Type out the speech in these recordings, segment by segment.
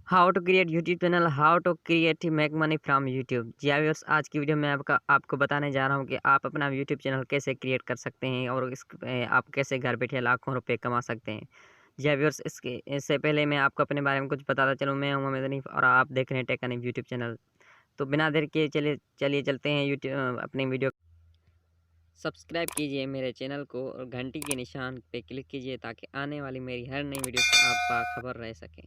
How to create YouTube channel, how to create make money from YouTube. जी हाँ viewers, आज की video में आपको बताने जा रहा हूँ कि आप अपना यूट्यूब चैनल कैसे क्रिएट कर सकते हैं और आप कैसे घर बैठे लाखों रुपए कमा सकते हैं। जी हाँ व्यूअर्स, इससे पहले मैं आपको अपने बारे में कुछ बताता चलूँ। मैं हूँ अमित हनीफ और आप देख रहे हैं टेक हनीफ यूट्यूब चैनल। तो बिना देर के चलिए चलते हैं यूट्यूब अपनी वीडियो। सब्सक्राइब कीजिए मेरे चैनल को और घंटी के निशान पे क्लिक कीजिए ताकि आने वाली मेरी हर नई वीडियो से आप बाखबर रह सकें।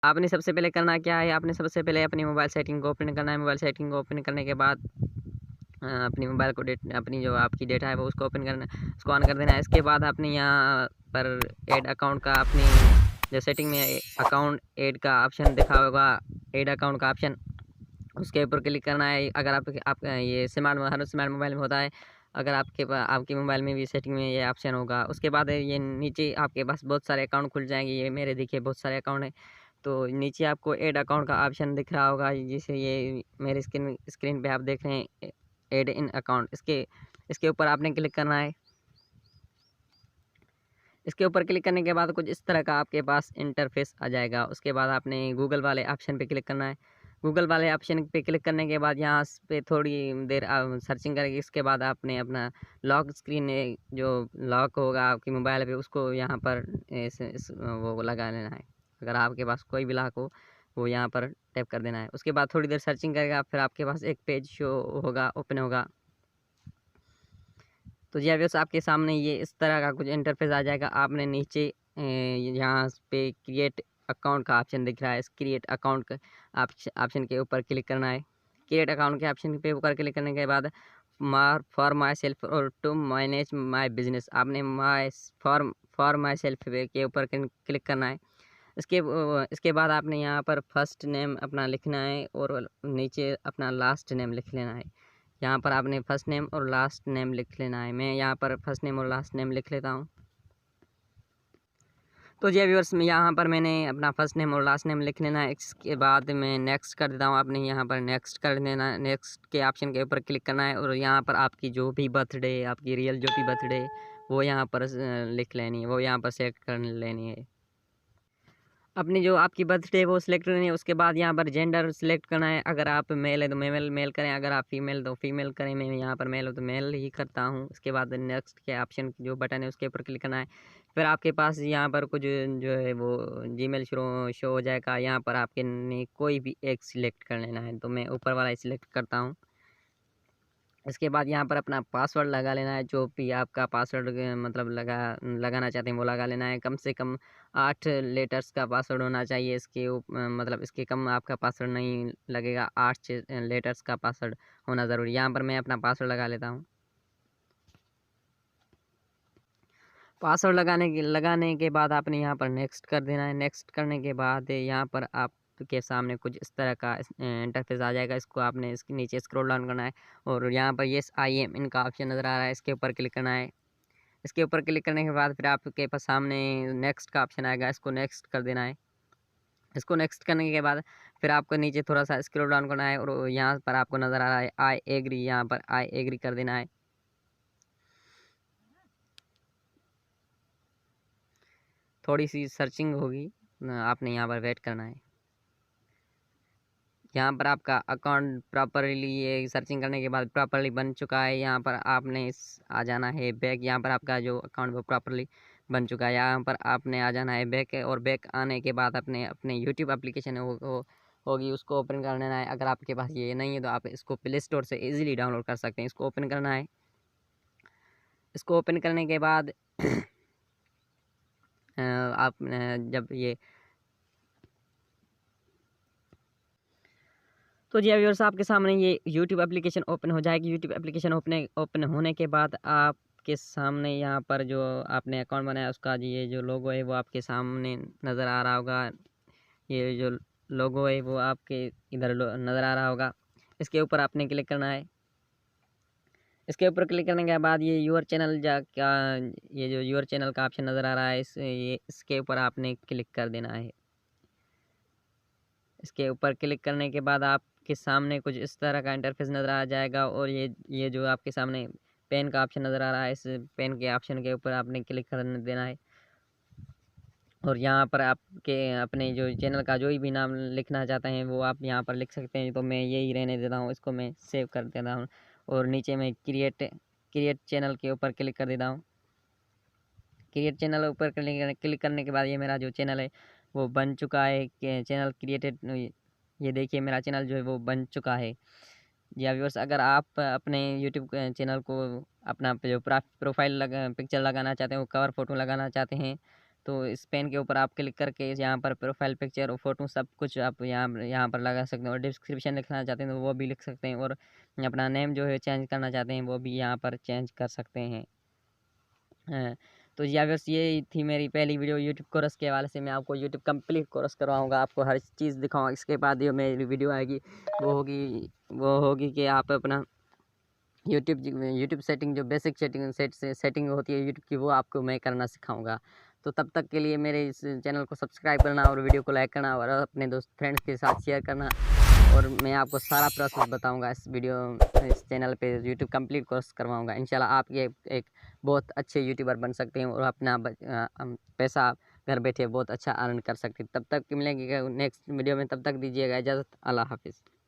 आपने सबसे पहले करना क्या है, आपने सबसे पहले अपनी मोबाइल सेटिंग को ओपन करना है। मोबाइल सेटिंग को ओपन करने के बाद अपनी मोबाइल को अपनी जो आपकी डेटा है वो उसको ओपन करना, उसको ऑन कर देना है। इसके बाद आपने यहाँ पर ऐड अकाउंट का अपनी जो सेटिंग में अकाउंट ऐड का ऑप्शन दिखा होगा, ऐड अकाउंट का ऑप्शन, उसके ऊपर क्लिक करना है। अगर आप ये हर स्मार्ट मोबाइल में होता है। अगर आपके मोबाइल में भी सेटिंग में ये ऑप्शन होगा। उसके बाद ये नीचे आपके पास बहुत सारे अकाउंट खुल जाएंगे। ये मेरे देखिए बहुत सारे अकाउंट हैं। तो नीचे आपको ऐड अकाउंट का ऑप्शन दिख रहा होगा, जिसे ये मेरे स्क्रीन पे आप देख रहे हैं, ऐड इन अकाउंट। इसके ऊपर आपने क्लिक करना है। इसके ऊपर क्लिक करने के बाद कुछ इस तरह का आपके पास इंटरफेस आ जाएगा। उसके बाद आपने गूगल वाले ऑप्शन पे क्लिक करना है। गूगल वाले ऑप्शन पे क्लिक करने के बाद यहाँ पे थोड़ी देर सर्चिंग करेंगे। इसके बाद आपने अपना लॉक स्क्रीन जो लॉक होगा आपकी मोबाइल पे, उसको यहाँ पर वो लगा लेना है। अगर आपके पास कोई भी लॉक हो वो यहाँ पर टैप कर देना है। उसके बाद थोड़ी देर सर्चिंग करेगा, फिर आपके पास एक पेज शो होगा, ओपन होगा। तो जी व्यूअर्स, आपके सामने ये इस तरह का कुछ इंटरफेस आ जाएगा। आपने नीचे यहाँ पे क्रिएट अकाउंट का ऑप्शन दिख रहा है। इस क्रिएट अकाउंट का ऑप्शन के ऊपर क्लिक करना है। क्रिएट अकाउंट के ऑप्शन पे ऊपर क्लिक करने के बाद फॉर माई सेल्फ और टू मैनेज माई बिजनेस, आपने फॉर माई सेल्फ के ऊपर क्लिक करना है। इसके बाद आपने यहाँ पर फर्स्ट नेम अपना लिखना है और नीचे अपना लास्ट नेम लिख लेना है। यहाँ पर आपने फर्स्ट नेम और लास्ट नेम लिख लेना है। मैं यहाँ पर फर्स्ट नेम और लास्ट नेम लिख लेता हूँ। तो जी व्यूअर्स, में यहाँ पर मैंने अपना फर्स्ट नेम और लास्ट नेम लिख लेना है। इसके बाद मैं नेक्स्ट कर देता हूँ। आपने यहाँ पर नेक्स्ट कर देना है। नेक्स्ट के ऑप्शन के ऊपर क्लिक करना है और यहाँ पर आपकी जो भी बर्थडे, आपकी रियल जो भी बर्थडे वो यहाँ पर लिख लेनी है, वो यहाँ पर सेलेक्ट कर लेनी है। अपनी जो आपकी बर्थडे है वो सिलेक्ट करनी है। उसके बाद यहाँ पर जेंडर सिलेक्ट करना है। अगर आप मेल है तो मेल करें, अगर आप फीमेल तो फीमेल करें। मैं यहाँ पर मेल हो तो मेल ही करता हूँ। उसके बाद नेक्स्ट के ऑप्शन जो बटन है उसके ऊपर क्लिक करना है। फिर आपके पास यहाँ पर कुछ जो है वो जीमेल शो हो जाएगा। यहाँ पर आपके ने कोई भी एक सिलेक्ट कर लेना है, तो मैं ऊपर वाला ही सिलेक्ट करता हूँ। इसके बाद यहाँ पर अपना पासवर्ड लगा लेना है। जो भी आपका पासवर्ड मतलब लगाना चाहते हैं वो लगा लेना है। कम से कम 8 लेटर्स का पासवर्ड होना चाहिए। मतलब इसके कम आपका पासवर्ड नहीं लगेगा। 8 लेटर्स का पासवर्ड होना ज़रूरी। यहाँ पर मैं अपना पासवर्ड लगा लेता हूँ। पासवर्ड लगाने के बाद आपने यहाँ पर नेक्स्ट कर देना है। नेक्स्ट करने के बाद यहाँ पर आप के सामने कुछ इस तरह का इंटरफेस आ जाएगा। इसको आपने इसके नीचे स्क्रॉल डाउन करना है और यहाँ पर येस आई एम इनका ऑप्शन नज़र आ रहा है, इसके ऊपर क्लिक करना है। इसके ऊपर क्लिक करने के बाद फिर आपके पास सामने नेक्स्ट का ऑप्शन आएगा, इसको नेक्स्ट कर देना है। इसको नेक्स्ट करने के बाद फिर आपको नीचे थोड़ा सा स्क्रॉल डाउन करना है और यहाँ पर आपको नज़र आ रहा है आई एग्री, यहाँ पर आई एग्री कर देना है। थोड़ी सी सर्चिंग होगी, आपने यहाँ पर वेट करना है। यहाँ पर आपका अकाउंट प्रॉपरली ये सर्चिंग करने के बाद प्रॉपरली बन चुका है। यहाँ पर आपने आ जाना है बैक। यहाँ पर आपका जो अकाउंट वो प्रॉपरली बन चुका है। यहाँ पर आपने आ जाना है बैक, और बैक आने के बाद अपने यूट्यूब एप्लीकेशन होगी उसको ओपन कर लेना है। अगर आपके पास ये नहीं है तो आप इसको प्ले स्टोर से इजीली डाउनलोड कर सकते हैं। इसको ओपन करना है। इसको ओपन करने के बाद आप जब ये तो जी व्यूअर्स, आपके सामने ये यूट्यूब एप्लीकेशन ओपन हो जाएगी। यूट्यूब एप्लीकेशन ओपन होने के बाद आपके सामने यहाँ पर जो आपने अकाउंट बनाया उसका ये जो लोगो है वो आपके सामने नज़र आ रहा होगा। ये जो लोगो है वो आपके इधर नज़र आ रहा होगा। इसके ऊपर आपने क्लिक करना है। इसके ऊपर क्लिक करने के बाद ये यूर चैनल ये जो यूर चैनल का ऑप्शन नज़र आ रहा है, इसके ऊपर आपने क्लिक कर देना है। इसके ऊपर क्लिक करने के बाद आपके सामने कुछ इस तरह का इंटरफेस नज़र आ जाएगा और ये जो आपके सामने पेन का ऑप्शन नज़र आ रहा है, इस पेन के ऑप्शन के ऊपर आपने क्लिक कर देना है। और यहाँ पर आपके अपने जो चैनल का जो भी नाम लिखना चाहते हैं वो आप यहाँ पर लिख सकते हैं। तो मैं यही रहने देता हूँ, इसको मैं सेव कर देता हूँ और नीचे मैं क्रिएट चैनल के ऊपर क्लिक कर देता हूँ। क्रिएट चैनल ऊपर क्लिक करने के बाद ये मेरा जो चैनल है वो बन चुका है। चैनल क्रिएटेड, ये देखिए मेरा चैनल जो है वो बन चुका है। जी हाँ व्यूअर्स, अगर आप अपने यूट्यूब चैनल को अपना जो प्रोफाइल पिक्चर लगाना चाहते हैं, वो कवर फ़ोटो लगाना चाहते हैं, तो इस पेन के ऊपर आप क्लिक करके यहाँ पर प्रोफाइल पिक्चर और फ़ोटो सब कुछ आप यहाँ पर लगा सकते हैं। और डिस्क्रिप्शन लिखना चाहते हैं तो वो भी लिख सकते हैं। और अपना नेम जो है चेंज करना चाहते हैं वो भी यहाँ पर चेंज कर सकते हैं। हाँ, तो जी हाँ व्यूअर्स, ये थी मेरी पहली वीडियो यूट्यूब कोर्स के हवाले से। मैं आपको यूट्यूब कंप्लीट कोर्स करवाऊँगा, आपको हर चीज़ दिखाऊँगा। इसके बाद जो मेरी वीडियो आएगी वो होगी कि आप अपना यूट्यूब सेटिंग, जो बेसिक सेटिंग होती है यूट्यूब की, वो आपको मैं करना सिखाऊंगा। तो तब तक के लिए मेरे इस चैनल को सब्सक्राइब करना और वीडियो को लाइक करना और अपने फ्रेंड्स के साथ शेयर करना। और मैं आपको सारा प्रोसेस बताऊंगा इस चैनल पे। यूट्यूब कंप्लीट कोर्स करवाऊंगा। इंशाल्लाह आप ये एक बहुत अच्छे यूट्यूबर बन सकते हैं और अपना पैसा घर बैठे बहुत अच्छा अर्न कर सकते हैं। तब तक मिलेंगे नेक्स्ट वीडियो में, तब तक दीजिएगा इजाज़त। अल्लाह हाफिज़।